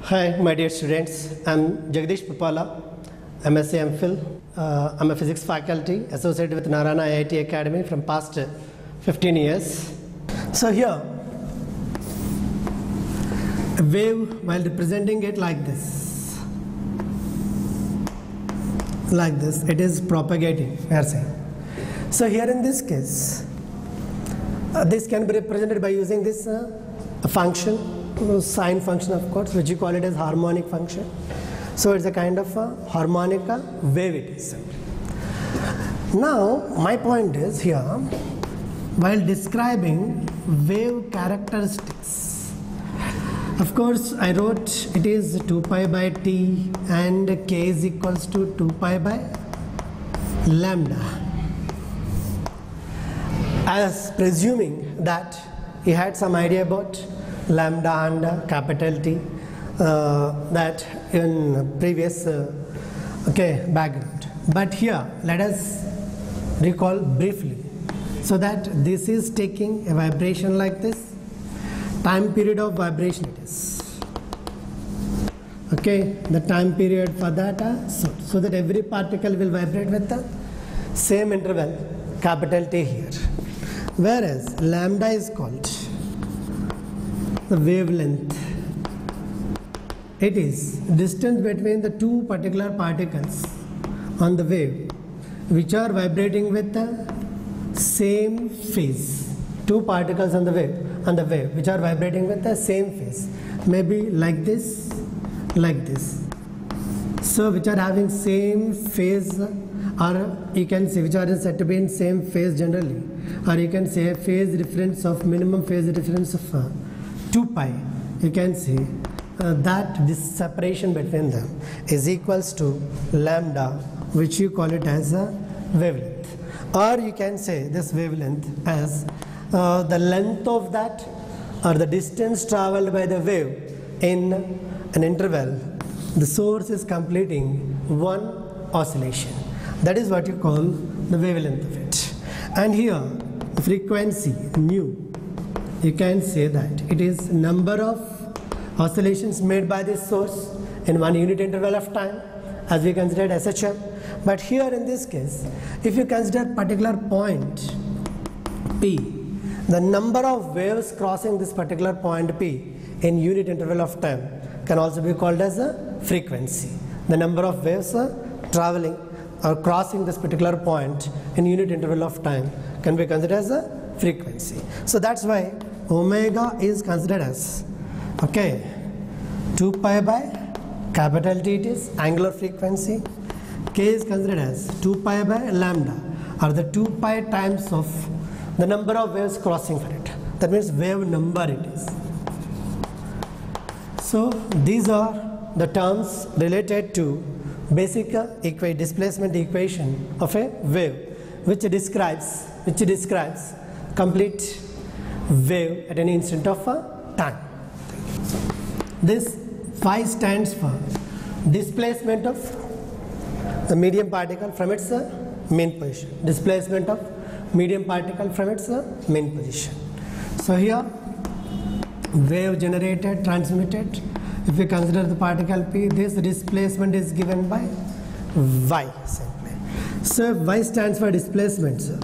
Hi, my dear students. I'm Jagdish Pupala, MSc MPhil. I'm a physics faculty associated with Narayana IIT Academy from past 15 years. So here, a wave, while representing it like this, it is propagating, we are saying. So here in this case, this can be represented by using this function, sine function of course, which you call it as harmonic function. So it's a kind of a harmonic wave it is. Now my point is here, while describing wave characteristics, of course I wrote it is 2 pi by t and k is equals to 2 pi by lambda, as presuming that he had some idea about lambda and capital T, that in previous background. But here let us recall briefly, so that this is taking a vibration like this, time period of vibration it is, the time period for that so that every particle will vibrate with the same interval capital T here, whereas lambda is called the wavelength. It is distance between the two particular particles on the wave which are vibrating with the same phase. Two particles on the wave which are vibrating with the same phase, maybe like this, so which are having same phase, or you can say which are said to be in same phase generally, or you can say phase difference of minimum phase difference of 2 pi. You can say that this separation between them is equals to lambda, which you call it as a wavelength, or you can say this wavelength as the length of that, or the distance traveled by the wave in an interval the source is completing one oscillation. That is what you call the wavelength of it. And here the frequency mu, you can say that it is number of oscillations made by this source in one unit interval of time, as we considered SHM. But here in this case, if you consider particular point P, the number of waves crossing this particular point P in unit interval of time can also be called as a frequency. The number of waves traveling or crossing this particular point in unit interval of time can be considered as a frequency. So that's why omega is considered as 2 pi by capital T, it is angular frequency. K is considered as 2 pi by lambda, or the 2 pi times of the number of waves crossing for it. That means wave number it is. So these are the terms related to basic displacement equation of a wave, which describes complete wave at any instant of time. This phi stands for displacement of the medium particle from its main position. Displacement of medium particle from its main position. So here wave generated, transmitted. If we consider the particle P, this displacement is given by y simply. So y stands for displacement, sir.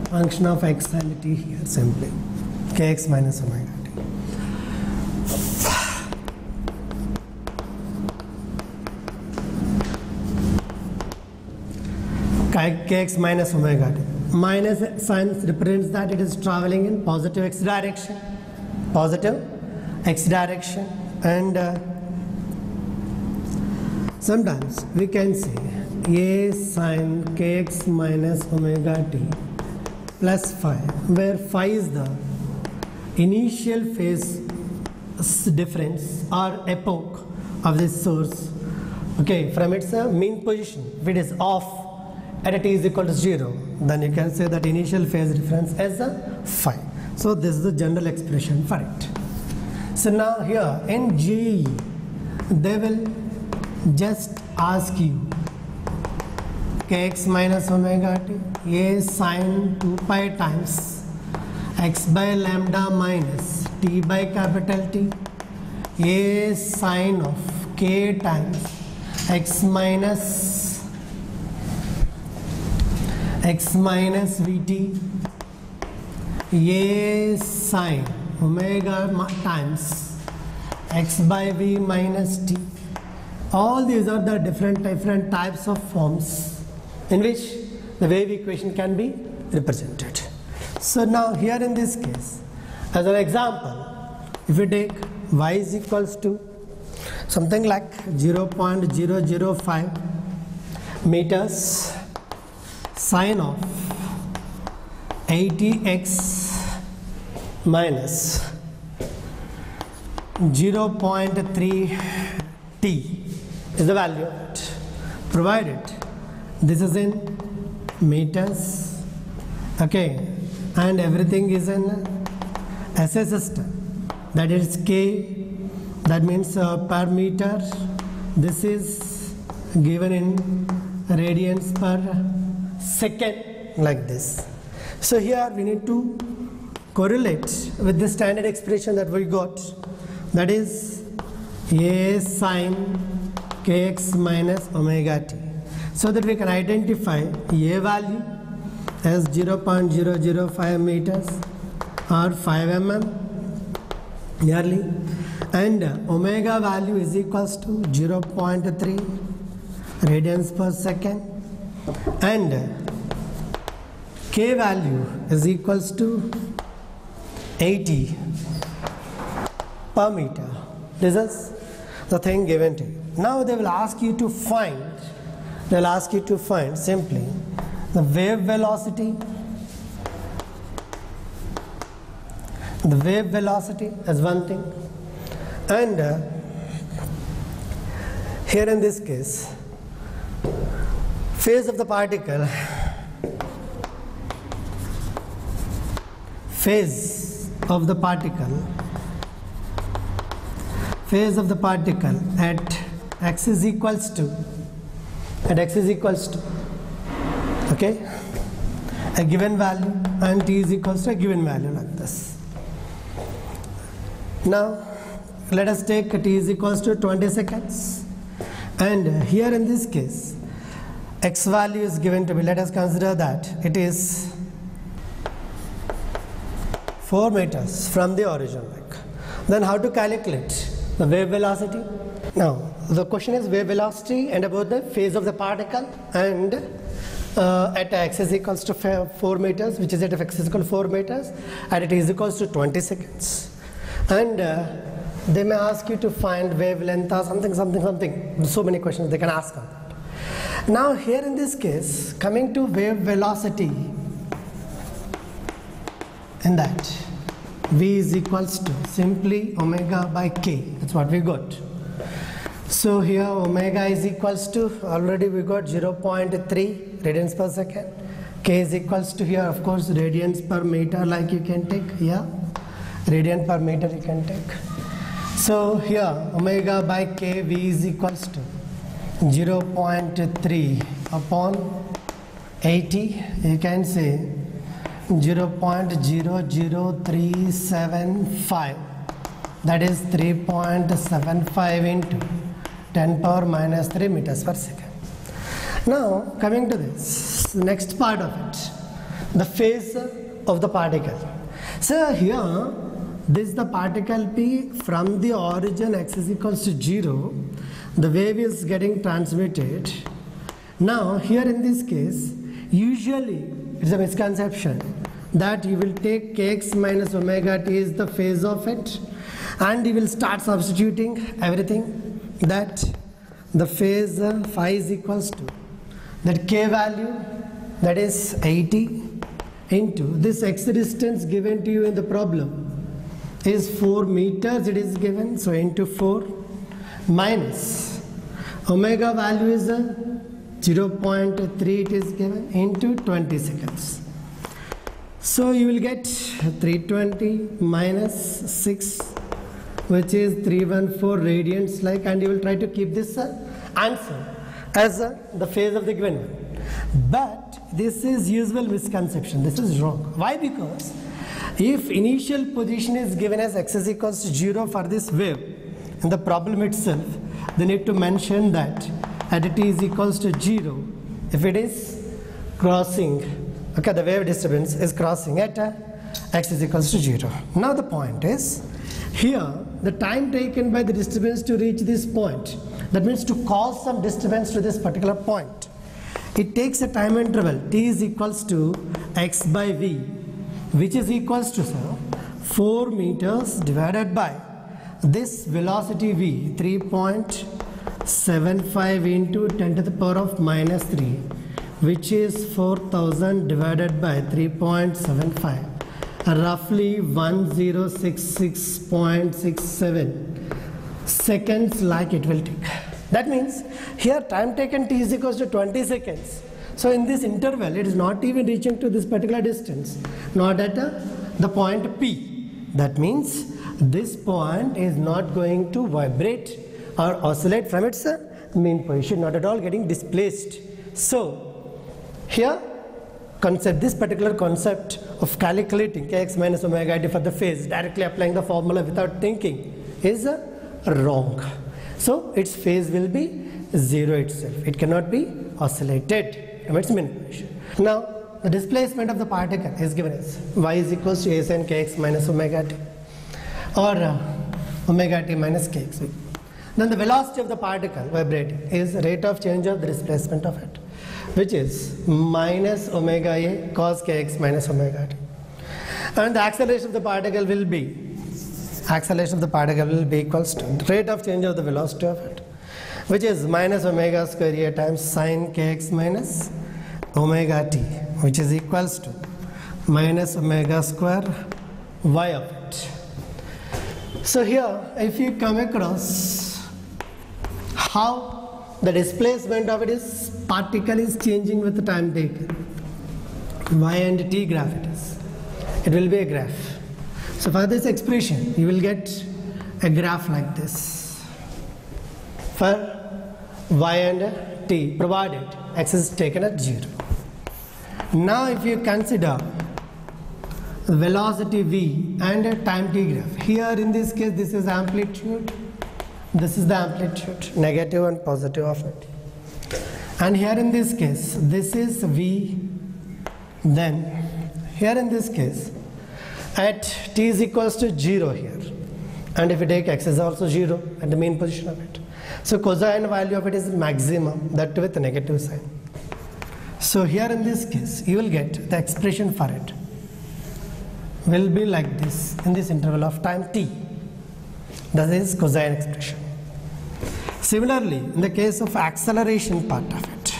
Function of x and t here simply, kx minus omega t. Kx minus omega t. Minus sign represents that it is traveling in positive x direction, and sometimes we can say a sin kx minus omega t plus phi, where phi is the initial phase difference or epoch of this source from its mean position. If it is off at t is equal to 0, then you can say that initial phase difference as a phi. So this is the general expression for it. So now here in GE they will just ask you kx minus omega t, a sine 2 pi times x by lambda minus t by capital T a sine of k times x minus vt a sine omega times x by v minus t. All these are the different types of forms in which the wave equation can be represented. So now here in this case, as an example, if you take y is equals to something like 0.005 meters sine of 80x minus 0.3 t is the value of it, provided this is in meters, okay, and everything is in SI system, that is k, that means per meter. This is given in radians per second, like this. So here we need to correlate with the standard expression that we got, that is a sine kx minus omega t, so that we can identify a value as 0.005 meters or 5 mm nearly, and omega value is equals to 0.3 radians per second, and k value is equals to 80 per meter. This is the thing given to you. Now they will ask you to find, simply the wave velocity. The wave velocity is one thing, and here in this case, phase of the particle, at x is equals to, okay, a given value, and t is equals to a given value, like this. Now let us take t is equals to 20 seconds, and here in this case x value is given to be, let us consider that it is 4 meters from the origin. Then how to calculate the wave velocity? Now the question is wave velocity and about the phase of the particle, and at x is equals to 4 meters, which is at x is equal to 4 meters, and it is equals to 20 seconds. And they may ask you to find wavelength or something. So many questions they can ask on that. Now here in this case, coming to wave velocity, in that v is equals to simply omega by k. That's what we got. So here omega is equals to, already we got 0.3 radians per second. K is equals to, here of course radians per meter, like you can take here. Radian per meter you can take. So here omega by k, v is equals to 0.3 upon 80, you can say 0.00375, that is 3.75 into 10 power minus 3 meters per second. Now coming to this next part of it, the phase of the particle. So here this is the particle P from the origin x is equals to 0, the wave is getting transmitted. Now here in this case, usually it's a misconception that you will take kx minus omega t is the phase of it, and you will start substituting everything, that the phase phi is equals to that k value, that is 80, into this x distance given to you in the problem is 4 meters, it is given, so into 4 minus omega value is 0.3, it is given, into 20 seconds. So you will get 320 minus 6, which is 314 radians, like, and you will try to keep this answer as the phase of the given one. But this is usual misconception. This is wrong. Why? Because if initial position is given as x is equals to 0 for this wave, in the problem itself, they need to mention that at t is equals to 0, if it is crossing, okay, the wave disturbance is crossing at x is equals to 0. Now the point is, here the time taken by the disturbance to reach this point, that means to cause some disturbance to this particular point, it takes a time interval t is equals to x by v, which is equals to 4 meters divided by this velocity v, 3.75 into 10 to the power of minus 3, which is 4000 divided by 3.75, roughly 1066.67 seconds like it will take. That means here time taken t is equals to 20 seconds. So in this interval, it is not even reaching to this particular distance, not at the point P. That means this point is not going to vibrate or oscillate from its mean position, not at all getting displaced. So here this particular concept of calculating kx minus omega t for the phase, directly applying the formula without thinking, is wrong. So its phase will be 0 itself. It cannot be oscillated from its mean position. Now the displacement of the particle is given as y is equals to a sin kx minus omega t, or omega t minus kx. Then the velocity of the particle vibrating is rate of change of the displacement of it, which is minus omega a cos kx minus omega t. And the acceleration of the particle will be equals to rate of change of the velocity of it, which is minus omega square a times sin kx minus omega t, which is equals to minus omega square y of it. So here, if you come across how the displacement of its particle is changing with the time taken, y and t graph it will be a graph. So for this expression, you will get a graph like this for y and t, provided x is taken at 0. Now if you consider velocity v and a time t graph, here in this case this is amplitude, this is the amplitude, negative and positive of it, and here in this case this is v. Then here in this case at t is equals to 0 here, and if you take x is also 0 at the mean position of it. So cosine value of it is maximum, that with a negative sign. So here in this case you will get the expression for it will be like this in this interval of time t. That is cosine expression. Similarly, in the case of acceleration part of it,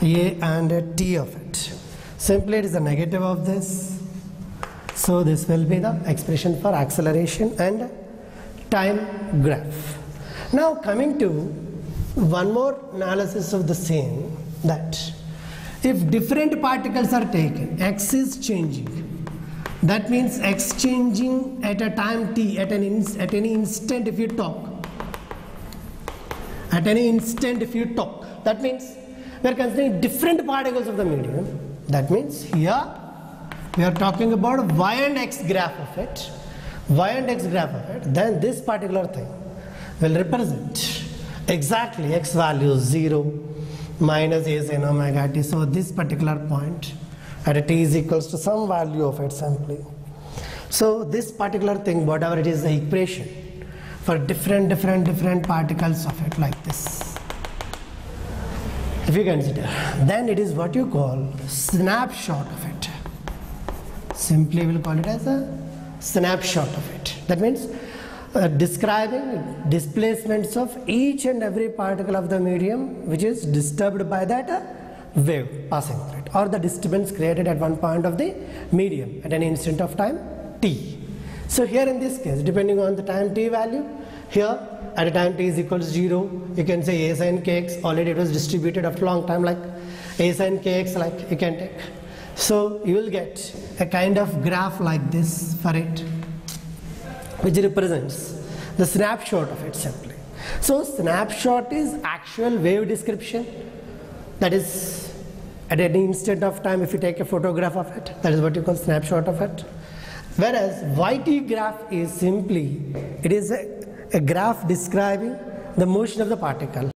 a and t of it, simply it is a negative of this. So this will be the expression for acceleration and time graph. Now coming to one more analysis of the same, that if different particles are taken, x is changing, that means x changing at a time t, at any instant if you talk, that means we are considering different particles of the medium. That means here we are talking about y and x graph of it, then this particular thing will represent exactly x value 0 minus a sin omega t. So this particular point at a t is equals to some value of it simply. So this particular thing, whatever it is, the equation for different particles of it like this, if you consider, then it is what you call snapshot of it. Simply we'll call it as a snapshot of it. That means describing displacements of each and every particle of the medium which is disturbed by that wave passing through it, or the disturbance created at one point of the medium at an instant of time t. So here in this case, depending on the time t value, here at a time t is equal to 0, you can say a sin kx, already it was distributed after a long time, like a sin kx, like you can take. So you will get a kind of graph like this for it, which represents the snapshot of it simply. So snapshot is actual wave description, that is at any instant of time if you take a photograph of it, that is what you call snapshot of it. Whereas YT graph is simply, it is a graph describing the motion of the particle.